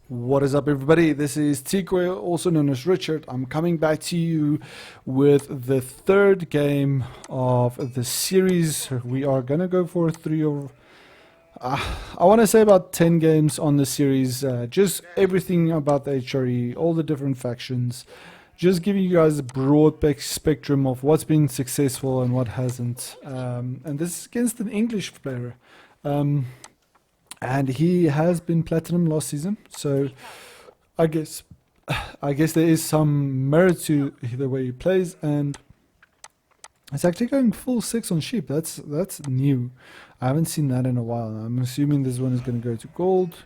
What is up, everybody? This is Tikwe, also known as Richard. I'm coming back to you with the third game of the series. We are gonna go for I want to say about 10 games on the series. Just everything about the HRE, all the different factions. Just giving you guys a broad spectrum of what's been successful and what hasn't. And this is against an English player. And he has been platinum last season, so I guess there is some merit to the way he plays, and it's actually going full 6 on sheep. That's new. I haven't seen that in a while. I'm assuming this one is going to go to gold.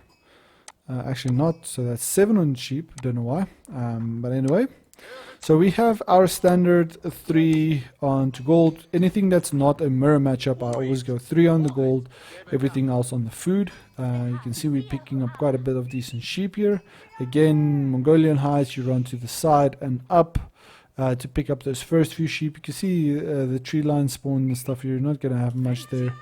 Actually not, so that's 7 on sheep. Don't know why, but anyway. So we have our standard 3 on to gold. Anything that's not a mirror matchup, I always go 3 on the gold, everything else on the food. You can see we're picking up quite a bit of decent sheep here. Again, Mongolian heights, you run to the side and up to pick up those first few sheep. You can see the tree line spawn and stuff. You're not going to have much there.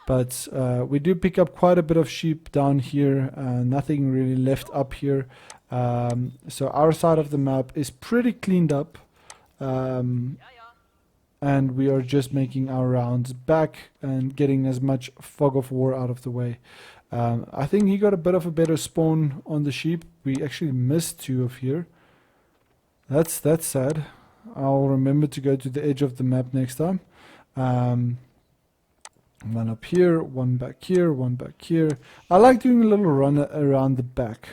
But we do pick up quite a bit of sheep down here. Nothing really left up here. So our side of the map is pretty cleaned up, and we are just making our rounds back and getting as much fog of war out of the way. I think he got a bit of a better spawn on the sheep. We actually missed 2 of here. That's sad. I'll remember to go to the edge of the map next time. One up here, one back here, one back here. I like doing a little run around the back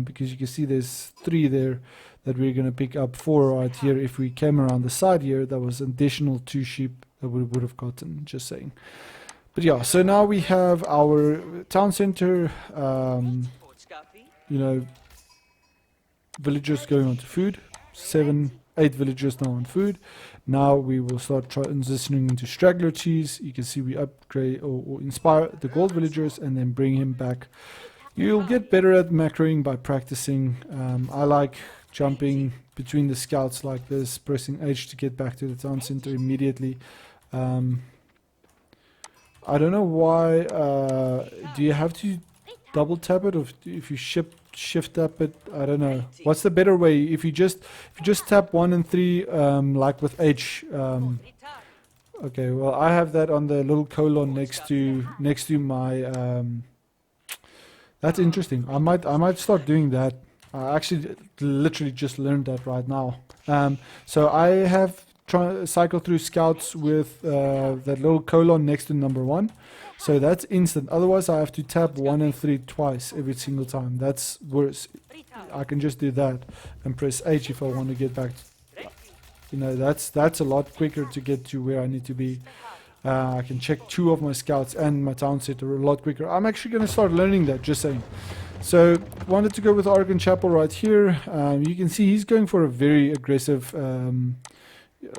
because you can see there's 3 there that we're going to pick up 4 right here. If we came around the side here, that was additional 2 sheep that we would have gotten, just saying. But yeah, so now we have our town center, villagers going on to food. 8 villagers now on food. Now we will start transitioning into straggler cheese. You can see we upgrade or inspire the gold villagers and then bring him back. You'll get better at macroing by practicing. I like jumping between the scouts like this, pressing H to get back to the town center immediately. I don't know why. Do you have to double tap it, or if you shift tap it? I don't know. What's the better way? If you just tap 1 and 3, like with H. Okay, well I have that on the little colon next to my. That's interesting. I might start doing that. I actually literally just learned that right now. So I have cycle through scouts with that little colon next to number 1. So that's instant. Otherwise I have to tap 1 and 3 twice every single time. That's worse. I can just do that and press H if I want to get back. That's a lot quicker to get to where I need to be. I can check 2 of my scouts and my town center a lot quicker. I'm actually going to start learning that, just saying. So wanted to go with Argon Chapel right here. You can see he's going for a very aggressive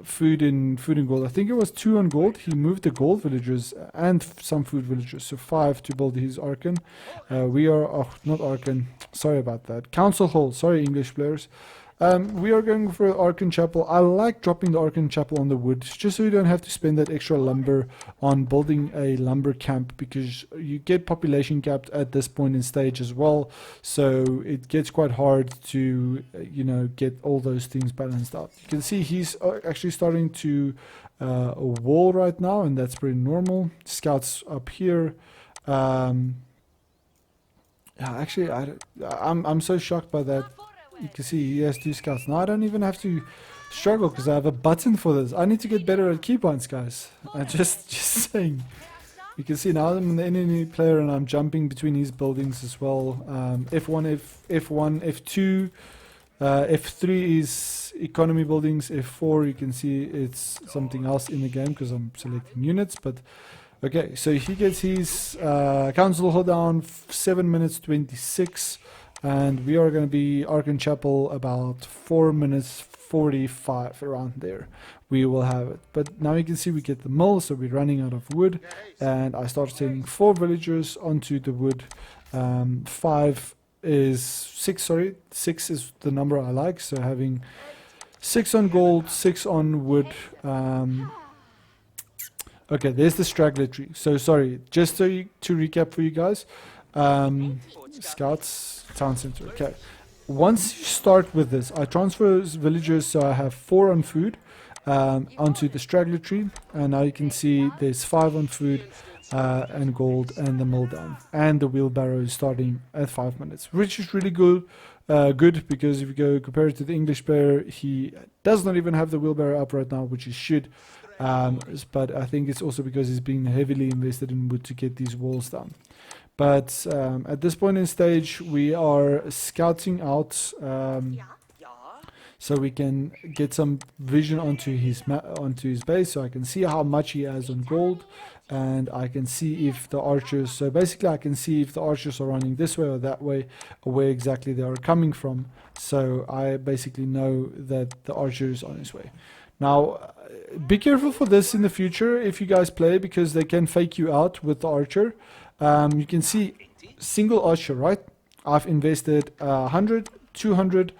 food in gold. I think it was 2 on gold. He moved the gold villagers and some food villagers, so 5 to build his Archon. We are not Archon, sorry about that, Council Hall, sorry English players. We are going for Archon Chapel. I like dropping the Archon Chapel on the wood, just so you don't have to spend that extra lumber on building a lumber camp, because you get population capped at this point in stage as well, so it gets quite hard to get all those things balanced out. You can see he's actually starting to a wall right now, and that's pretty normal. Scouts up here. Actually, I'm so shocked by that. You can see he has 2 scouts. Now I don't even have to struggle because I have a button for this. I need to get better at keypoints, guys. I'm just saying. You can see now I'm the enemy player and I'm jumping between these buildings as well. F1, F1, F2, F3 is economy buildings. F4 you can see it's something else in the game because I'm selecting units. But okay, so he gets his council hold down 7 minutes 26. And we are going to be Archon Chapel about 4 minutes 45, around there. We will have it. But now you can see we get the mill, so we're running out of wood. And I start sending 4 villagers onto the wood. 6 is the number I like. So having 6 on gold, 6 on wood. Okay, there's the straggler tree. So sorry, just to recap for you guys. Scouts, town center. Okay. Once you start with this, I transfer villagers, so I have 4 on food onto the straggler tree, and now you can see there's 5 on food and gold and the mill down, and the wheelbarrow is starting at 5 minutes, which is really good. Good, because if you go compare it to the English player, he does not even have the wheelbarrow up right now, which he should. But I think it's also because he's being heavily invested in wood to get these walls down. But at this point in stage, we are scouting out so we can get some vision onto his base, so I can see how much he has on gold, and I can see if the archers. So basically, I can see if the archers are running this way or that way, or where exactly they are coming from. So I basically know that the archer is on his way. Now, be careful for this in the future if you guys play, because they can fake you out with the archer. You can see single archer, right? I've invested 100, 200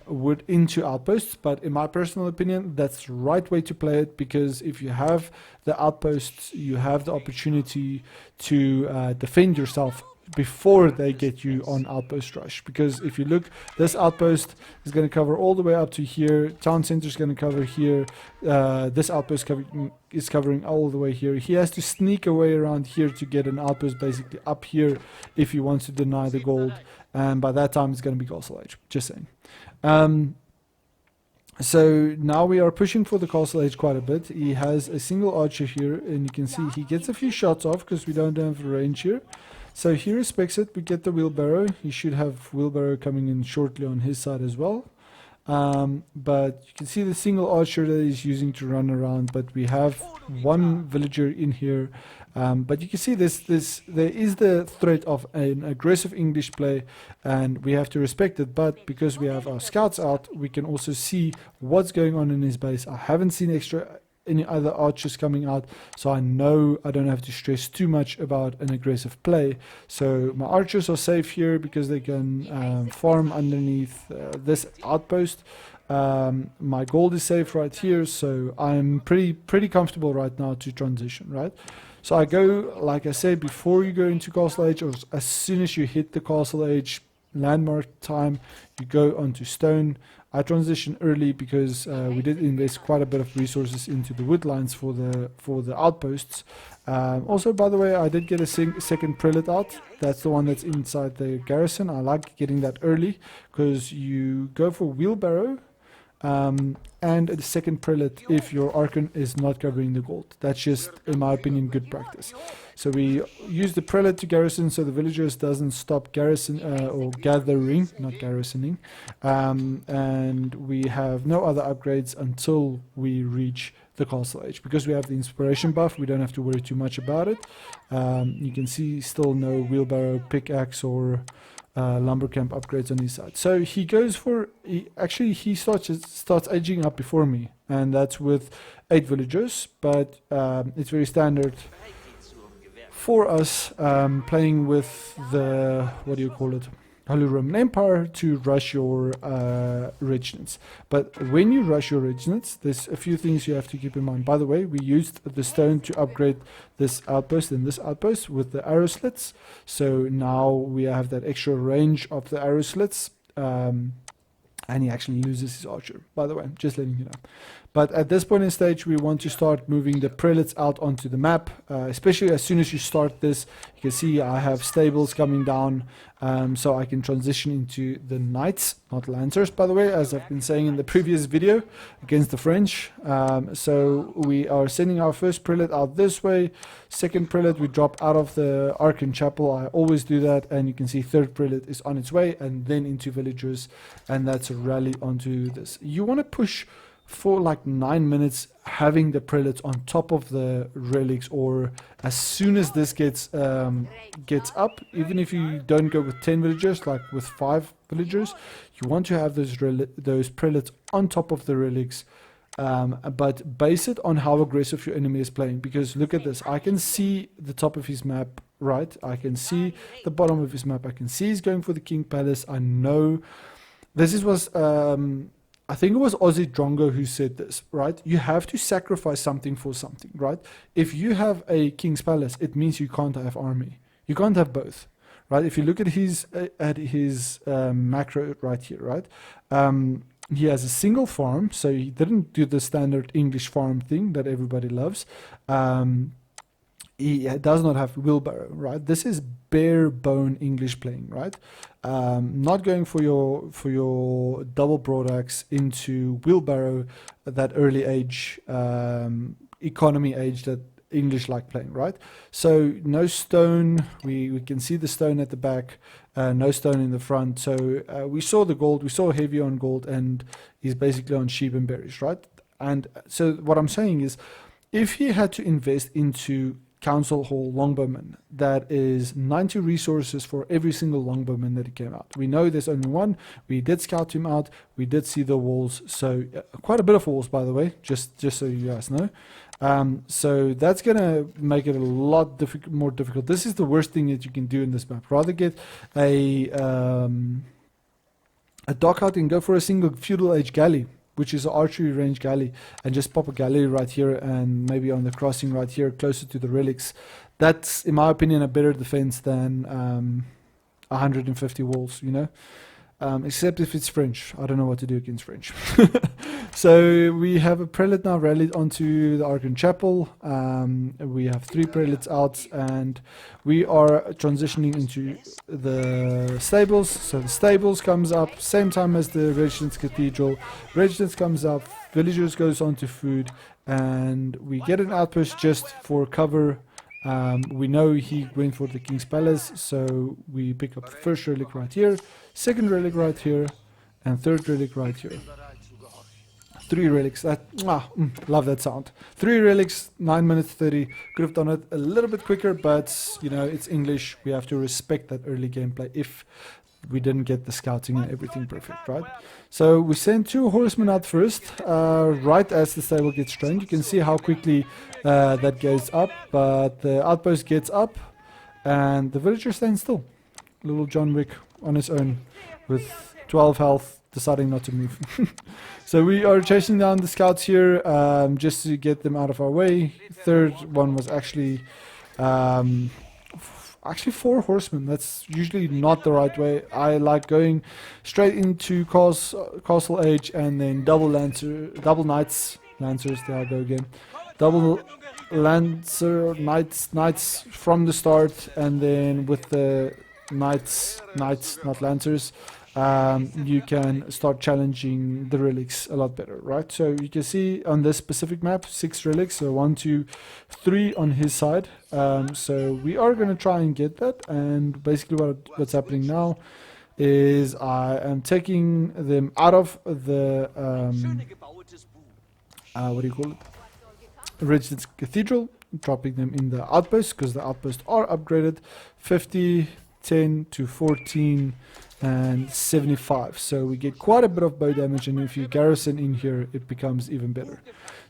wood into outposts, but in my personal opinion, that's the right way to play it, because if you have the outposts, you have the opportunity to defend yourself before they get you on outpost rush. Because if you look, this outpost is going to cover all the way up to here, town center is going to cover here, this outpost is covering all the way here. He has to sneak away around here to get an outpost basically up here if he wants to deny the gold, and by that time it's going to be castle age, just saying. So now we are pushing for the castle age quite a bit. He has a single archer here, and you can see he gets a few shots off because we don't have range here. So he respects it. We get the wheelbarrow. He should have wheelbarrow coming in shortly on his side as well. But you can see the single archer that he's using to run around, but we have 1 villager in here. But you can see there is the threat of an aggressive English play, and we have to respect it. But because we have our scouts out, we can also see what's going on in his base. I haven't seen any other archers coming out, so I know I don't have to stress too much about an aggressive play. So my archers are safe here because they can farm underneath this outpost. My gold is safe right here, so I'm pretty comfortable right now to transition, right? So I go, like I said, before you go into castle age, or as soon as you hit the castle age landmark time, you go onto stone. I transition early because we did invest quite a bit of resources into the wood lines for the outposts. Also, by the way, I did get a second prelate out. That's the one that's inside the garrison. I like getting that early because you go for wheelbarrow and a second prelate if your archon is not covering the gold. That's just, in my opinion, good practice. So we use the prelate to garrison so the villagers doesn't stop garrison or gathering, not garrisoning. And we have no other upgrades until we reach the castle age. Because we have the inspiration buff, we don't have to worry too much about it. You can see still no wheelbarrow, pickaxe or lumber camp upgrades on his side. So he goes for, he starts aging up before me, and that's with 8 villagers, but it's very standard for us playing with the, what do you call it, Holy Roman Empire, to rush your regiments. But when you rush your regiments, there's a few things you have to keep in mind. By the way, we used the stone to upgrade this outpost and this outpost with the arrow slits. So now we have that extra range of the arrow slits. And he actually loses his archer, by the way, just letting you know. But at this point in stage, we want to start moving the prelates out onto the map, especially as soon as you start this. You can see I have stables coming down, so I can transition into the knights, not lancers, by the way, as I've been saying in the previous video against the French. So we are sending our first prelate out this way. Second prelate we drop out of the Archon Chapel. I always do that, and you can see third prelate is on its way, and then into villagers, and that's a rally onto this. You want to push for like 9 minutes, having the prelates on top of the relics, or as soon as this gets up, even if you don't go with 10 villagers, like with 5 villagers, you want to have those prelates on top of the relics. But base it on how aggressive your enemy is playing, because look at this, I can see the top of his map, right? I can see the bottom of his map, I can see he's going for the King Palace. I know this was I think it was Aussie Drongo who said this, right? You have to sacrifice something for something, right? If you have a King's Palace, it means you can't have army. You can't have both, right? If you look at his macro right here, right? He has a single farm, so he didn't do the standard English farm thing that everybody loves. He does not have wheelbarrow, right? This is bare bone English playing, right? Not going for your double products into wheelbarrow, that early age, economy age that English like playing, right? So no stone, we can see the stone at the back, no stone in the front. So we saw the gold, we saw heavy on gold, and he's basically on sheep and berries, right? And so what I'm saying is, if he had to invest into Council Hall Longbowman, that is 90 resources for every single Longbowman that he came out. We know there's only one. We did scout him out. We did see the walls. So quite a bit of walls, by the way, just so you guys know. So that's going to make it a lot more difficult. This is the worst thing that you can do in this map. Rather get a dock out and go for a single feudal age galley, which is an archery range galley, and just pop a galley right here and maybe on the crossing right here closer to the relics. That's, in my opinion, a better defense than 150 walls, you know, except if it's French. I don't know what to do against French. So we have a prelate now rallied onto the Archon Chapel. We have 3 prelates out, and we are transitioning into the stables. So the stables comes up same time as the Residence Cathedral. Residence comes up, villagers goes on to food, and we get an outpost just for cover. We know he went for the King's Palace, so we pick up the first relic right here, second relic right here, and third relic right here. 3 relics. Love that sound. 3 relics, 9 minutes 30. Could have done it a little bit quicker, but you know, it's English. We have to respect that early gameplay if we didn't get the scouting and everything perfect, right? So we send 2 horsemen out first, right as the stable gets strained. You can see how quickly that goes up, but the outpost gets up and the villager stands still. Little John Wick on his own with 12 health, deciding not to move. So we are chasing down the scouts here, just to get them out of our way. Third one was actually 4 horsemen. That's usually not the right way. I like going straight into castle age and then double knights, lancers. There I go again. Double lancer knights from the start, and then with the knights, not lancers. You can start challenging the relics a lot better, right? So you can see on this specific map, 6 relics, so 1, 2, 3 on his side. So we are going to try and get that, and basically what's happening now is I am taking them out of the, what do you call it? Residence Cathedral, dropping them in the outpost, because the outposts are upgraded 50, 10 to 14, and 75, so we get quite a bit of bow damage, and if you garrison in here it becomes even better.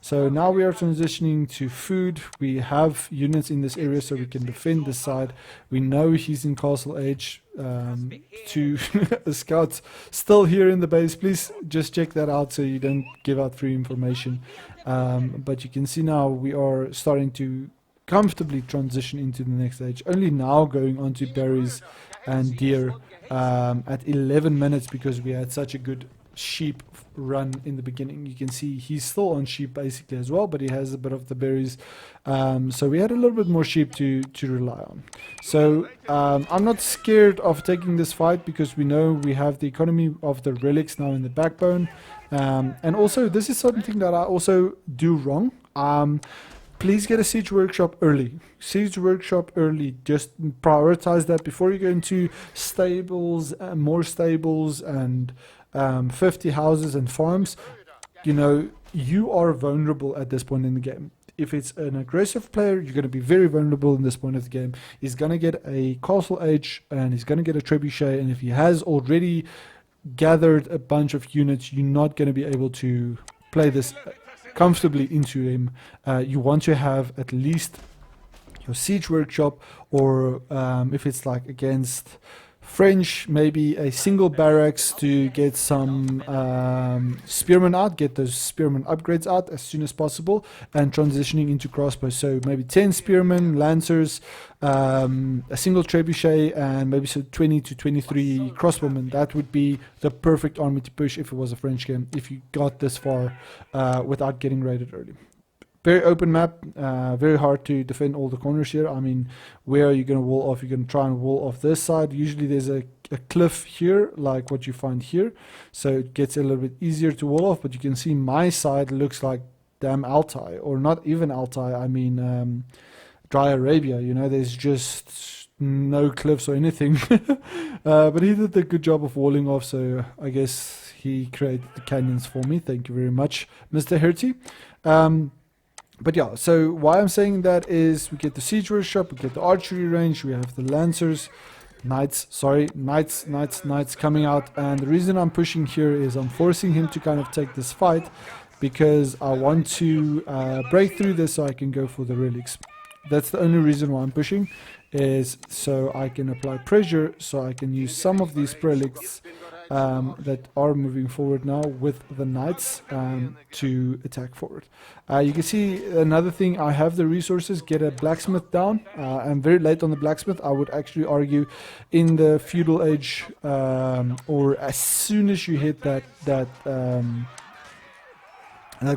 So now we are transitioning to food. We have units in this area so we can defend this side. We know he's in castle age. To the scouts still here in the base, please just check that out so you don't give out free information. But you can see now we are starting to comfortably transition into the next stage, only now going on to berries and deer at 11 minutes, because we had such a good sheep run in the beginning. You can see he's still on sheep basically as well, but he has a bit of the berries, so we had a little bit more sheep to rely on. So I'm not scared of taking this fight, because we know we have the economy of the relics now in the backbone, and also this is something that I also do wrong. Please get a siege workshop early. Siege workshop early. Just prioritize that before you go into stables, more stables, and 50 houses and farms. You know, you are vulnerable at this point in the game. If it's an aggressive player, you're going to be very vulnerable in this point of the game. He's going to get a castle age, and he's going to get a trebuchet, and if he has already gathered a bunch of units, you're not going to be able to play this comfortably into him. You want to have at least your siege workshop, or if it's like against French, maybe a single barracks to get some spearmen out, get those spearmen upgrades out as soon as possible, and transitioning into crossbows. So maybe 10 spearmen, lancers, a single trebuchet, and maybe so 20 to 23 crossbowmen. That would be the perfect army to push if it was a French game, if you got this far without getting raided early. Very open map, very hard to defend all the corners here. I mean, where are you going to wall off? You're going to try and wall off this side. Usually there's a cliff here, like what you find here. So it gets a little bit easier to wall off, but you can see my side looks like damn Altai, or not even Altai, I mean Dry Arabia, you know, there's just no cliffs or anything. But he did a good job of walling off, so I guess he created the canyons for me. Thank you very much, Mr. Herty. But yeah, so why I'm saying that is we get the siege workshop, we get the archery range, we have the lancers, knights coming out. And the reason I'm pushing here is I'm forcing him to kind of take this fight because I want to break through this so I can go for the relics. That's the only reason why I'm pushing, is so I can apply pressure, so I can use some of these relics that are moving forward now with the knights to attack forward. You can see another thing, I have the resources, get a blacksmith down. I'm very late on the blacksmith. I would actually argue in the feudal age, or as soon as you hit that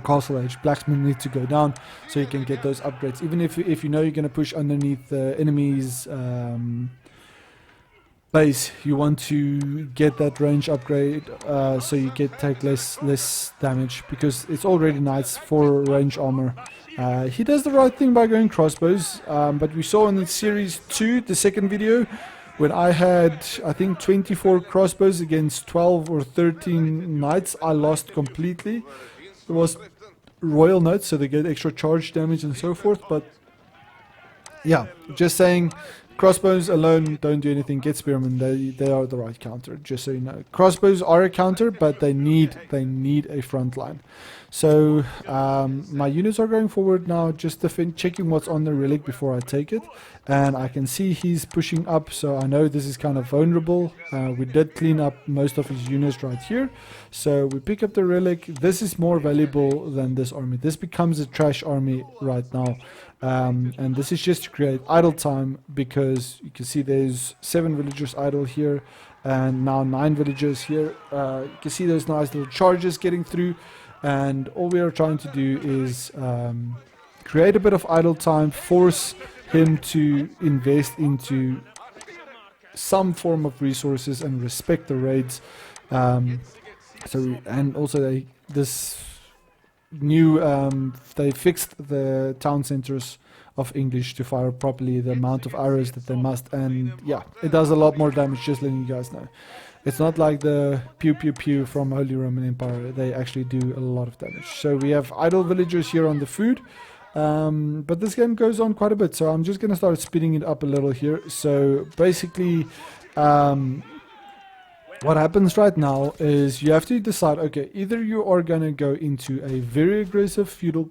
castle age, blacksmith needs to go down so you can get those upgrades. Even if you know you're going to push underneath the enemy's base, you want to get that range upgrade so you take less damage, because it's already nice for range armor. He does the right thing by going crossbows, but we saw in the series 2, the second video, when I had, I think, 24 crossbows against 12 or 13 knights, I lost completely. It was royal knights, so they get extra charge damage and so forth, but yeah, just saying, crossbows alone don't do anything. Get spearmen, they are the right counter, just so you know. Crossbows are a counter, but they need a front line. So my units are going forward now, just checking what's on the relic before I take it. And I can see he's pushing up, so I know this is kind of vulnerable. We did clean up most of his units right here. So we pick up the relic. This is more valuable than this army. This becomes a trash army right now. And this is just to create idle time, because you can see there's 7 villagers idle here and now 9 villagers here. You can see those nice little charges getting through, and all we are trying to do is create a bit of idle time, force him to invest into some form of resources and respect the raids. And also this new they fixed the town centers of English to fire properly the amount of arrows that they must, and yeah, it does a lot more damage, just letting you guys know. It's not like the pew pew pew from Holy Roman Empire. They actually do a lot of damage. So we have idle villagers here on the food, but this game goes on quite a bit, so I'm just going to start speeding it up a little here. So basically what happens right now is you have to decide, okay, either you are going to go into a very aggressive feudal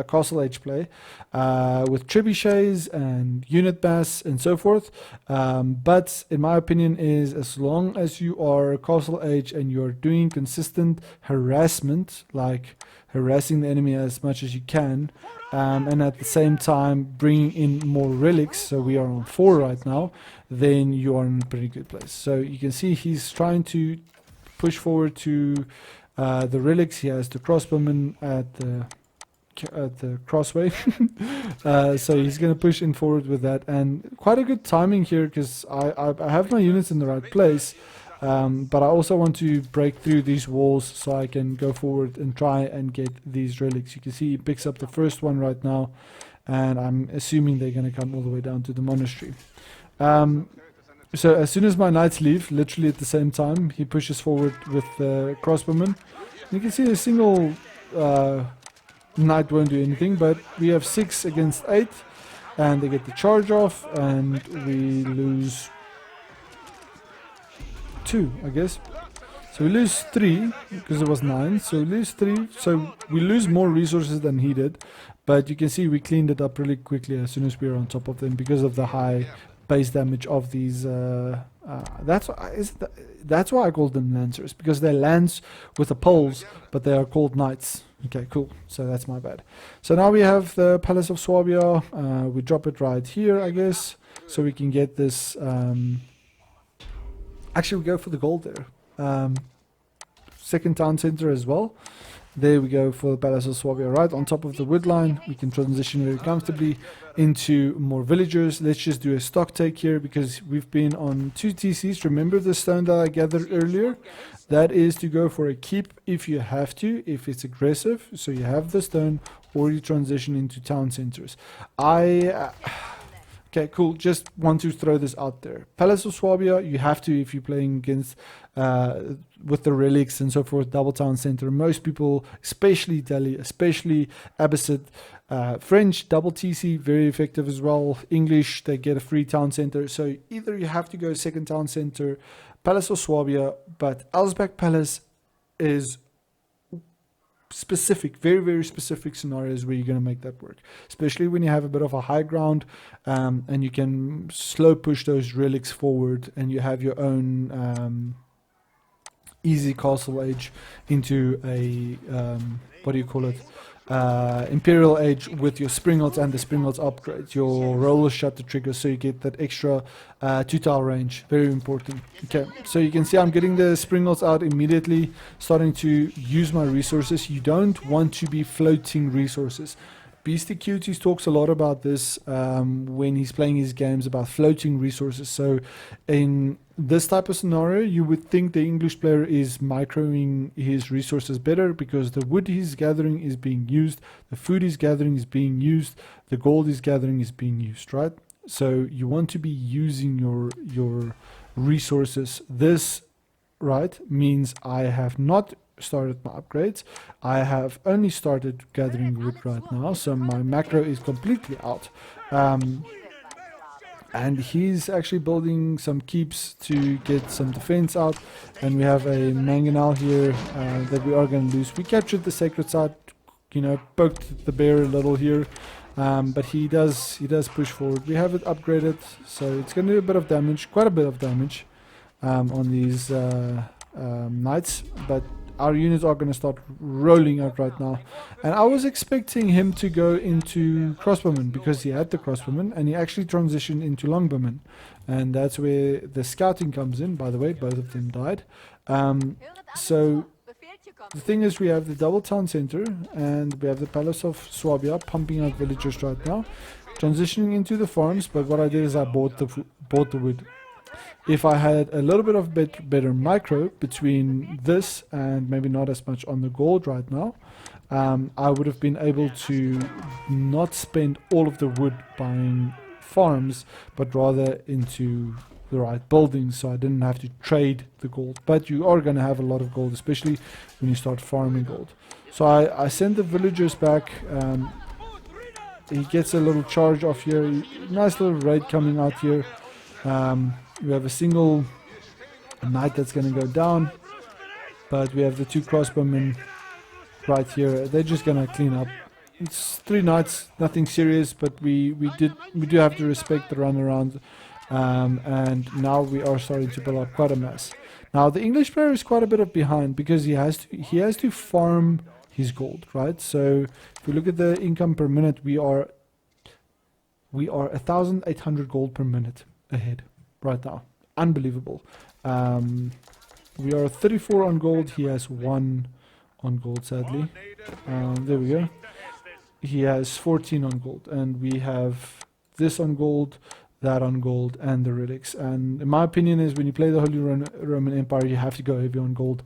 castle age play with trebuchets and unit mass and so forth, but in my opinion is, as long as you are castle age and you're doing consistent harassment, like harassing the enemy as much as you can, and at the same time bringing in more relics, so we are on 4 right now, then you are in a pretty good place. So you can see he's trying to push forward to the relics. He has the crossbowmen at the crossway. So he's going to push in forward with that, and quite a good timing here, because I have my units in the right place. But I also want to break through these walls so I can go forward and try and get these relics. You can see he picks up the first one right now, and I'm assuming they're going to come all the way down to the monastery. So as soon as my knights leave, literally at the same time, he pushes forward with the crossbowmen. You can see a single knight won't do anything, but we have 6 against 8, and they get the charge off, and we lose 2, I guess. So we lose 3 because it was 9, so we lose 3, so we lose more resources than he did, but you can see we cleaned it up really quickly as soon as we were on top of them because of the high base damage of these That's why I call them lancers, because they're lance with the poles, but they are called knights. Okay, cool. So that's my bad. So now we have the Palace of Swabia. We drop it right here, I guess, so we can get this. Actually, we go for the gold there. Second town center as well. There we go for the Palace of Swabia, right on top of the wood line. We can transition very comfortably into more villagers. Let's just do a stock take here, because we've been on 2 TCs. Remember the stone that I gathered earlier? That is to go for a keep if you have to, if it's aggressive. So you have the stone, or you transition into town centers. Okay, cool. Just want to throw this out there. Palace of Swabia, you have to if you're playing against with the relics and so forth, double town center. Most people, especially Delhi, especially Abbasid, French, double TC, very effective as well. English, they get a free town center. So either you have to go second town center, Palace of Swabia, but Elsbek Palace is specific, very, very specific scenarios where you're going to make that work, especially when you have a bit of a high ground and you can slow push those relics forward, and you have your own easy castle age into a what do you call it, Imperial Age with your Springles and the Springles upgrade. Your rollers shut the trigger, so you get that extra 2-tile range. Very important. Okay, so you can see I'm getting the Springles out immediately, starting to use my resources. You don't want to be floating resources. Beastie Cuties talks a lot about this when he's playing his games, about floating resources. So in this type of scenario, you would think the English player is microing his resources better, because the wood he's gathering is being used, the food he's gathering is being used, the gold he's gathering is being used, right? So you want to be using your resources. This, right, means I have not started my upgrades. I have only started gathering wood right now, so my macro is completely out. And he's actually building some keeps to get some defense out, and we have a mangonel here that we are going to lose. We captured the sacred site, you know, poked the bear a little here, but he does push forward. We have it upgraded, so it's going to do a bit of damage, quite a bit of damage on these knights, but our units are going to start rolling out right now. And I was expecting him to go into crossbowmen, because he had the crossbowmen, and he actually transitioned into longbowmen. And that's where the scouting comes in. By the way, both of them died. So the thing is, we have the double town center, and we have the Palace of Swabia pumping out villagers right now, transitioning into the farms. But what I did is I bought the wood. If I had a little bit of better micro between this and maybe not as much on the gold right now, I would have been able to not spend all of the wood buying farms, but rather into the right buildings, so I didn't have to trade the gold. But you are going to have a lot of gold, especially when you start farming gold. So I send the villagers back. He gets a little charge off here. Nice little raid coming out here. We have a single knight that's going to go down, but we have the 2 crossbowmen right here. They're just going to clean up. It's 3 knights, nothing serious, but we do have to respect the runaround, and now we are starting to build up quite a mess. Now the English player is quite a bit behind, because he has to farm his gold, right? So if we look at the income per minute, we are 1,800 gold per minute ahead right now. Unbelievable. We are 34 on gold. He has 1 on gold, sadly. There we go. He has 14 on gold, and we have this on gold, that on gold, and the relics. And in my opinion is, when you play the Holy Roman Empire, you have to go heavy on gold,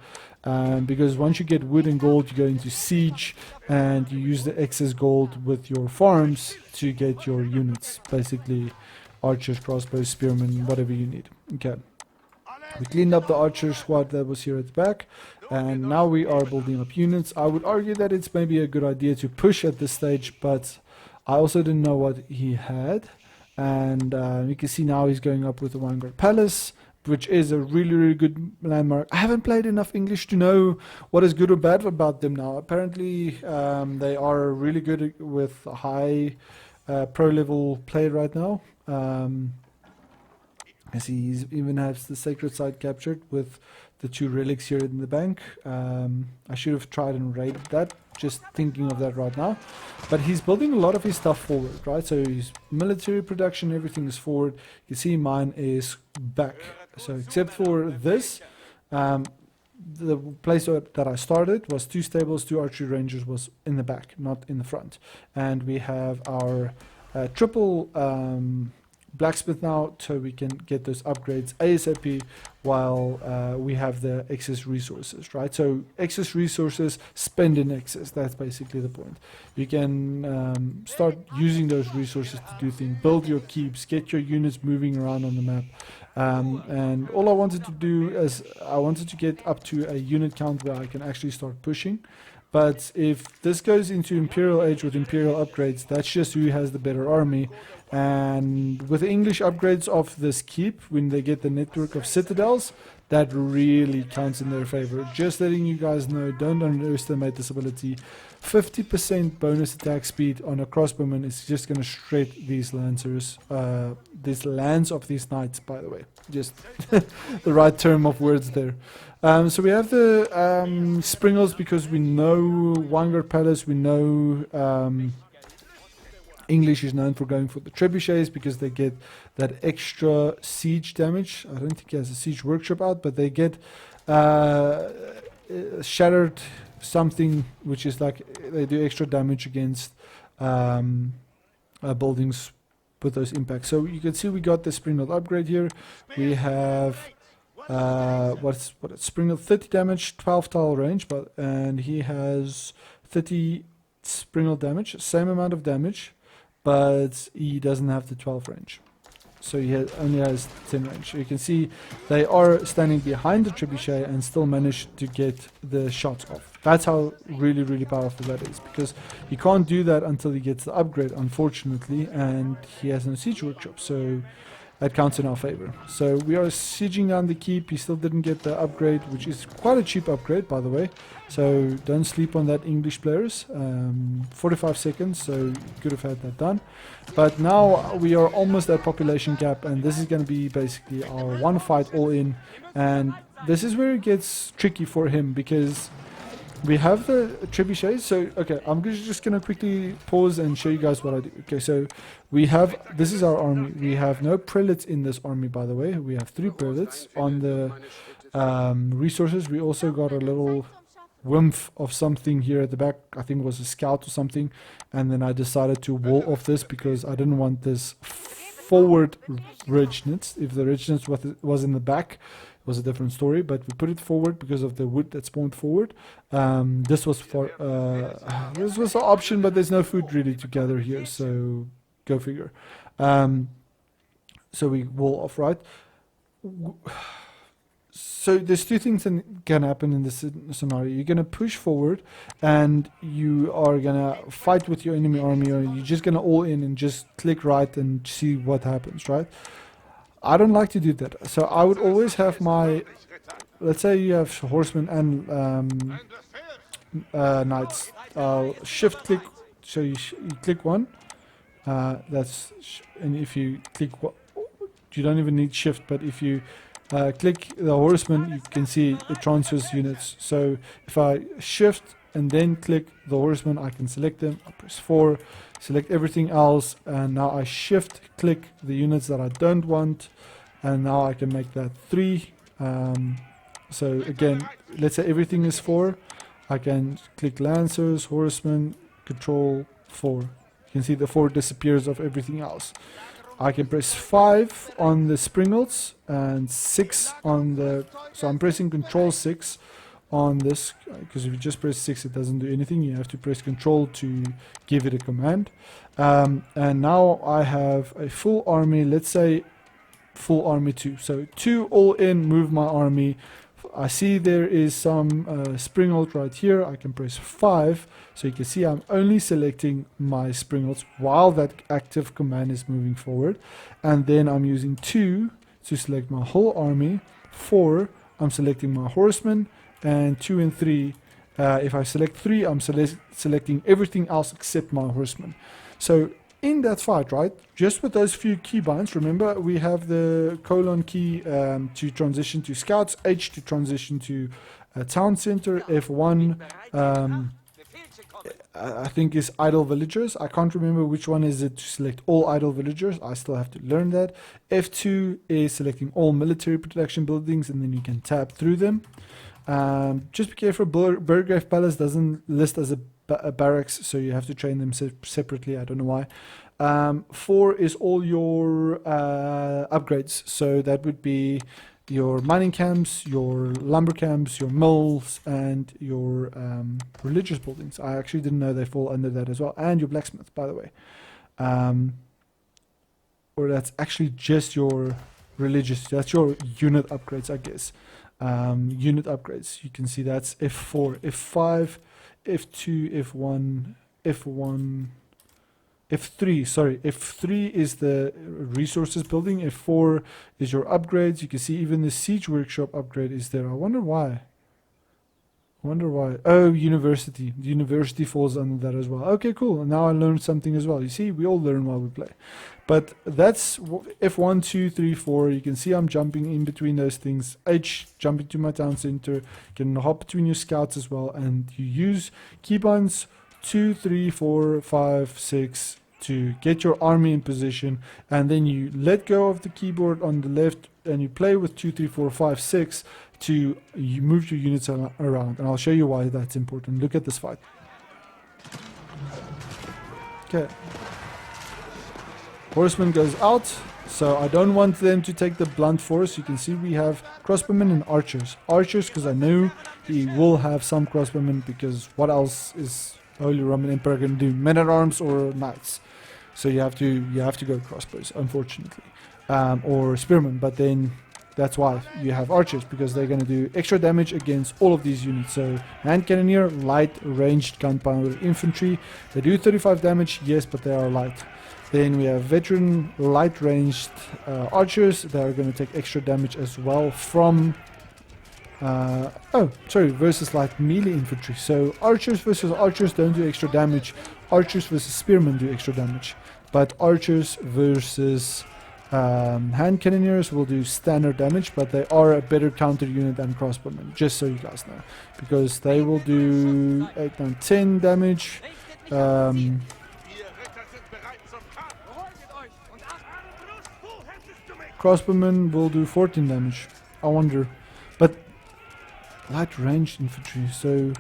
because once you get wood and gold, you go into siege, and you use the excess gold with your farms to get your units, basically archers, crossbows, spearmen, whatever you need. Okay, we cleaned up the archer squad that was here at the back, and now we are building up units. I would argue that it's maybe a good idea to push at this stage, but I also didn't know what he had. And you can see now he's going up with the Vanguard Palace, which is a really, really good landmark. I haven't played enough English to know what is good or bad about them now. Apparently they are really good with high pro level play right now. As he even has the sacred site captured with the 2 relics here in the bank. I should have tried and raided that, just thinking of that right now. But he's building a lot of his stuff forward, right? So his military production, everything is forward. You see mine is back. So except for this, the place that I started was 2 stables, 2 archery rangers was in the back, not in the front. And we have our triple blacksmith now, so we can get those upgrades ASAP while we have the excess resources, right? So excess resources, spend in excess. That's basically the point. You can start using those resources to do things, build your keeps, get your units moving around on the map. And all I wanted to do is I wanted to get up to a unit count where I can actually start pushing. But if this goes into Imperial Age with Imperial upgrades, that's just who has the better army. And with the English upgrades of this keep, when they get the network of citadels, that really counts in their favor. Just letting you guys know, don't underestimate this ability. 50% bonus attack speed on a crossbowman is just going to shred these lancers, these lands of these knights, by the way. Just the right term of words there. So we have the Springles because we know Vanguard Palace, we know English is known for going for the trebuchets because they get that extra siege damage. I don't think he has a siege workshop out, but they get shattered something, which is like they do extra damage against buildings with those impacts. So you can see we got the Springald upgrade here. We have what's Springald 30 damage, 12 tile range, and he has 30 Springald damage, same amount of damage, but he doesn't have the 12 range. So he only has 10 range. So you can see they are standing behind the trebuchet and still manage to get the shots off. That's how really, really powerful that is, because he can't do that until he gets the upgrade, unfortunately, and he has no siege workshop, so that counts in our favor. So we are sieging down the keep. He still didn't get the upgrade, which is quite a cheap upgrade, by the way. So don't sleep on that, English players. 45 seconds, so you could have had that done. But now we are almost at population cap, and this is going to be basically our one fight all in. And this is where it gets tricky for him, because we have the trebuchets. So okay, I'm just gonna quickly pause and show you guys what I do. Okay, so we have, this is our army. We have no prelates in this army, by the way. We have 3 prelates on the resources. We also got a little whimp of something here at the back. I think it was a scout or something, and then I decided to wall off this because I didn't want this forward reginets. If the reginets was in the back, was a different story, but we put it forward because of the wood that spawned forward. This was for this was an option, but there's no food really to gather here, so go figure. So we wall off, right? So there's 2 things that can happen in this scenario. You're gonna push forward, and you are gonna fight with your enemy army, or you're just gonna all in and just click right and see what happens, right? I don't like to do that. So I would always have my, let's say you have horsemen and knights. I'll shift click, so you click one. And if you click, you don't even need shift, but if you click the horseman, you can see it transfers units. So if I shift and then click the horseman, I can select them. I press 4, select everything else, and now I shift click the units that I don't want, and now I can make that 3. So again, let's say everything is 4. I can click lancers, horsemen, control 4. You can see the 4 disappears of everything else. I can press 5 on the Springles and 6 on the, so I'm pressing control 6 on this, because if you just press 6 it doesn't do anything. You have to press control to give it a command. And now I have a full army, let's say full army 2. So 2 all in, move my army. I see there is some Springald right here. I can press 5, so you can see I'm only selecting my Springalds while that active command is moving forward. And then I'm using 2 to select my whole army. 4, I'm selecting my horsemen, and 2 and 3, if I select 3, I'm selecting everything else except my horsemen. So in that fight, right, just with those few keybinds, remember we have the colon key to transition to scouts, H to transition to town center, F1 I think is idle villagers. I can't remember which one is it to select all idle villagers. I still have to learn that. F2 is selecting all military protection buildings, and then you can tab through them. Just be careful, Burgrave Palace doesn't list as a barracks, so you have to train them separately. I don't know why. 4 is all your upgrades, so that would be your mining camps, your lumber camps, your mills, and your religious buildings. I actually didn't know they fall under that as well. And your blacksmith, by the way. Or that's actually just your religious, that's your unit upgrades, I guess. Unit upgrades, you can see that's F4, F5, F2, F1, F1, F3, sorry, F3 is the resources building, F4 is your upgrades. You can see even the siege workshop upgrade is there. I wonder why. Oh, university. The university falls under that as well. Okay, cool. And now I learned something as well. You see, we all learn while we play. But that's F1, 2, 3, 4. You can see I'm jumping in between those things. H, jumping to my town center. You can hop between your scouts as well. And you use keybinds 2, 3, 4, 5, 6 to get your army in position. And then you let go of the keyboard on the left and you play with 2, 3, 4, 5, 6 to move your units around. And I'll show you why that's important. Look at this fight. Okay. Horseman goes out, so I don't want them to take the blunt force. You can see we have crossbowmen and archers. Archers, because I know he will have some crossbowmen, because what else is Holy Roman Emperor going to do? Men-at-arms or knights? So you have to go crossbows, unfortunately, or spearmen. But then that's why you have archers, because they're going to do extra damage against all of these units. So hand cannoneer, light ranged gunpowder infantry. They do 35 damage, yes, but they are light. Then we have veteran light ranged archers that are going to take extra damage as well from versus light melee infantry. So archers versus archers don't do extra damage. Archers versus spearmen do extra damage. But archers versus hand cannoneers will do standard damage, but they are a better counter unit than crossbowmen, just so you guys know. Because they will do 8, 9, 10 damage. Crossbowmen will do 14 damage. I wonder. But light ranged infantry, so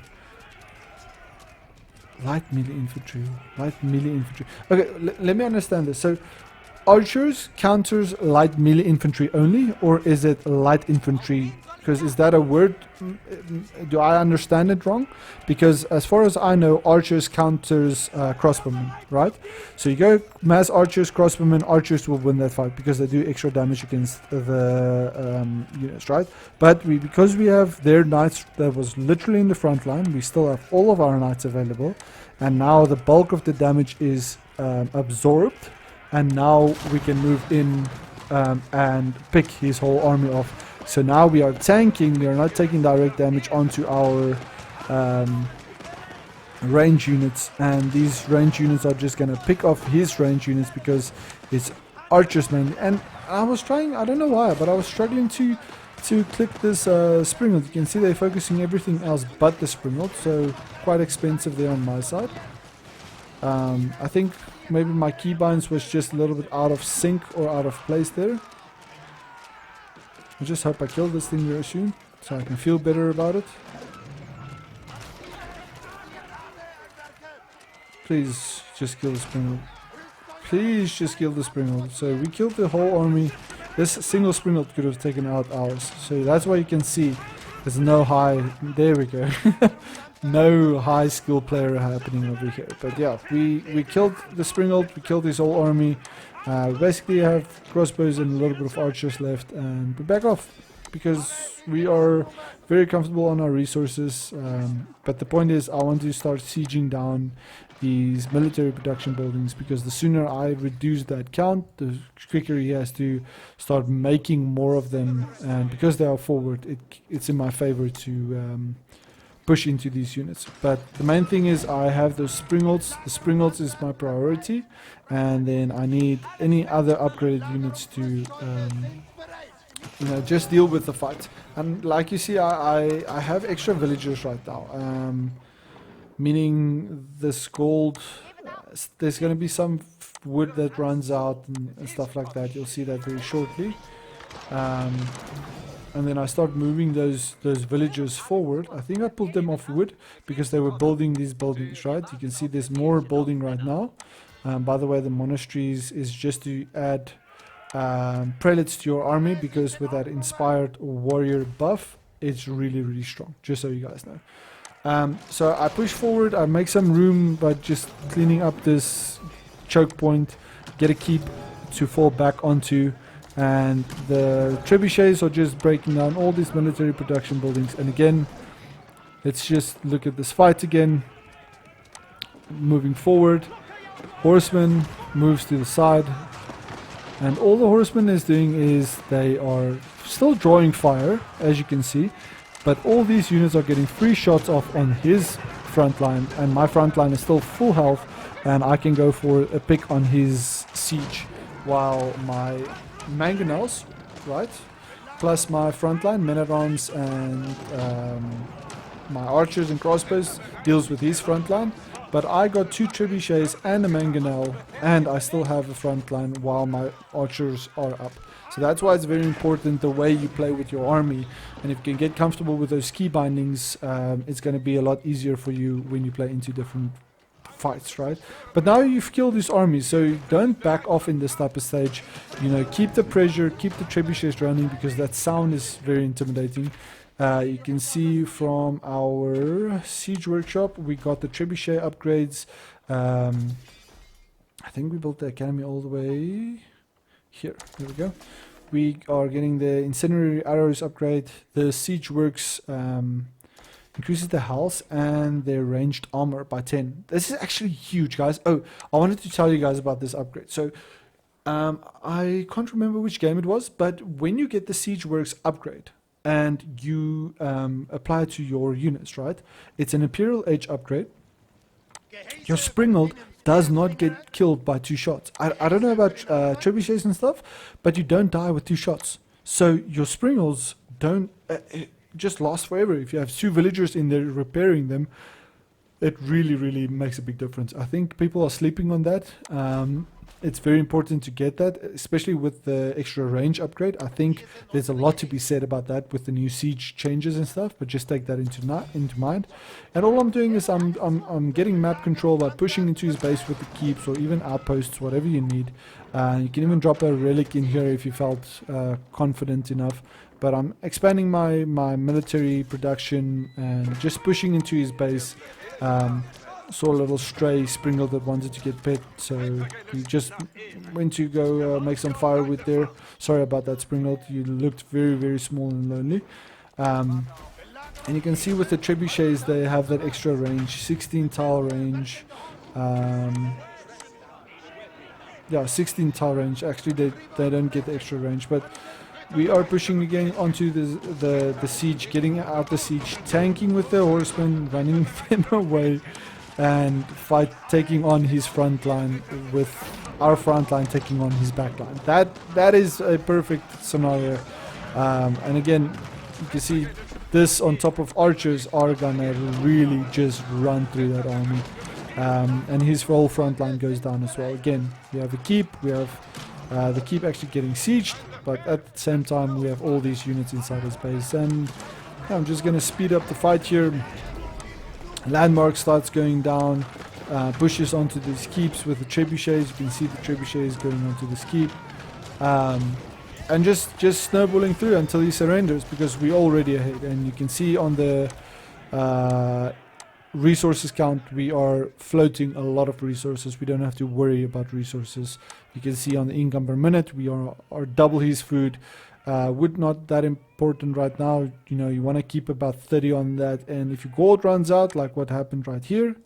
light melee infantry. Okay, let me understand this. So archers counters light melee infantry only, or is it light infantry? Because is that a word? Do I understand it wrong? Because as far as I know, archers counters crossbowmen, right? So you go mass archers, crossbowmen, archers will win that fight because they do extra damage against the units, right? But because we have their knights that was literally in the front line, we still have all of our knights available, and now the bulk of the damage is absorbed, and now we can move in and pick his whole army off. So now we are tanking, we are not taking direct damage onto our range units, and these range units are just going to pick off his range units because it's archers mainly. And I was trying, I don't know why, but I was struggling to click this springald. You can see they're focusing everything else but the springald, so quite expensive there on my side. I think maybe my keybinds was just a little bit out of sync or out of place there. I just hope I kill this thing very soon, so I can feel better about it. Please just kill the springald. Please just kill the springald. So we killed the whole army. This single springald could have taken out ours. So that's why you can see there's no high... There we go. No high skill player happening over here. But yeah, we killed the springald. We killed his whole army. We basically have crossbows and a little bit of archers left, and we back off because we are very comfortable on our resources. But the point is, I want to start sieging down these military production buildings, because the sooner I reduce that count, the quicker he has to start making more of them. And because they are forward, it's in my favor to push into these units. But the main thing is I have those springholds. The springholds is my priority, and then I need any other upgraded units to you know, just deal with the fight. And like you see, I have extra villagers right now, meaning this gold, there's going to be some wood that runs out and stuff like that. You'll see that very shortly. And then I start moving those villagers forward. I think I pulled them off wood because they were building these buildings, right? You can see there's more building right now. By the way, the monasteries is just to add prelates to your army, because with that inspired warrior buff, it's really strong, just so you guys know. So I push forward, I make some room by just cleaning up this choke point, get a keep to fall back onto, and the trebuchets are just breaking down all these military production buildings. And again, let's just look at this fight again. Moving forward, horseman moves to the side, and all the horseman is doing is they are still drawing fire, as you can see, but all these units are getting 3 shots off on his front line, and my front line is still full health, and I can go for a pick on his siege, while my mangonels, right, plus my frontline men-at-arms and my archers and crossbows deals with his frontline. But I got 2 trebuchets and a mangonel, and I still have a frontline while my archers are up. So that's why it's very important the way you play with your army, and if you can get comfortable with those key bindings, it's going to be a lot easier for you when you play into different fights, right? But now you've killed this army, so don't back off in this type of stage. You know, keep the pressure, keep the trebuchets running, because that sound is very intimidating. You can see from our siege workshop, we got the trebuchet upgrades. I think we built the academy all the way here. There we go. We are getting the incendiary arrows upgrade. The siege works increases the health and their ranged armor by 10. This is actually huge, guys. Oh, I wanted to tell you guys about this upgrade. So I can't remember which game it was, but when you get the siege works upgrade and you apply it to your units, right? It's an Imperial Age upgrade. Your Springald does not get killed by 2 shots. I don't know about trebuchets and stuff, but you don't die with 2 shots. So your Springalds don't just last forever. If you have 2 villagers in there repairing them, it really makes a big difference. I think people are sleeping on that. It's very important to get that, especially with the extra range upgrade. I think there's a lot to be said about that with the new siege changes and stuff, but just take that into mind. And all I'm doing is I'm getting map control by pushing into his base with the keeps or even outposts, whatever you need. You can even drop a relic in here if you felt confident enough. But I'm expanding my military production and just pushing into his base. Saw a little stray Springle that wanted to get pet, so he just went to go make some firewood there. Sorry about that, Springle. You looked very small and lonely. And you can see with the trebuchets they have that extra range, 16 tile range. Yeah, 16 tile range. Actually, they don't get the extra range, but we are pushing again onto the siege, getting out the siege, tanking with the horsemen, running them away, and taking on his front line with our front line taking on his back line. That is a perfect scenario. And again, you can see this on top of archers are gonna really just run through that army. And his whole front line goes down as well. Again, we have a keep, we have the keep actually getting sieged, but at the same time we have all these units inside his base. And yeah, I'm just gonna speed up the fight here. Landmark starts going down, pushes onto these keeps with the trebuchets. You can see the trebuchets going onto this keep, and just snowballing through until he surrenders, because we're already ahead. And you can see on the resources count, we are floating a lot of resources. We don't have to worry about resources. You can see on the income per minute, we are double his food. Wood not that important right now. You know, you want to keep about 30 on that, and if your gold runs out, like what happened right here,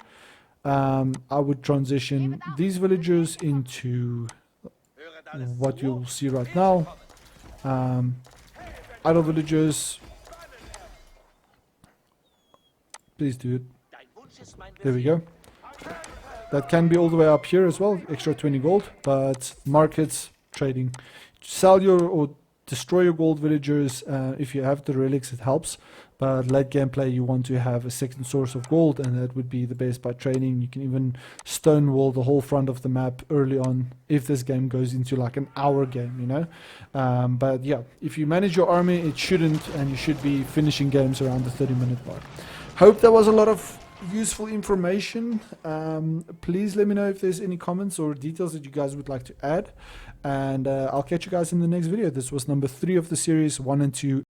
I would transition these villagers into what you'll see right now. Idle villagers, Please do it. There we go. That can be all the way up here as well, extra 20 gold, but markets, trading. Sell your or destroy your gold villagers. If you have the relics, it helps, but late gameplay you want to have a second source of gold, and that would be the best by trading. You can even stonewall the whole front of the map early on if this game goes into like an hour game, you know. But yeah, if you manage your army, it shouldn't, and you should be finishing games around the 30-minute mark. Hope that was a lot of useful information. Please let me know if there's any comments or details that you guys would like to add, and I'll catch you guys in the next video. This was number 3 of the series, 1 and 2.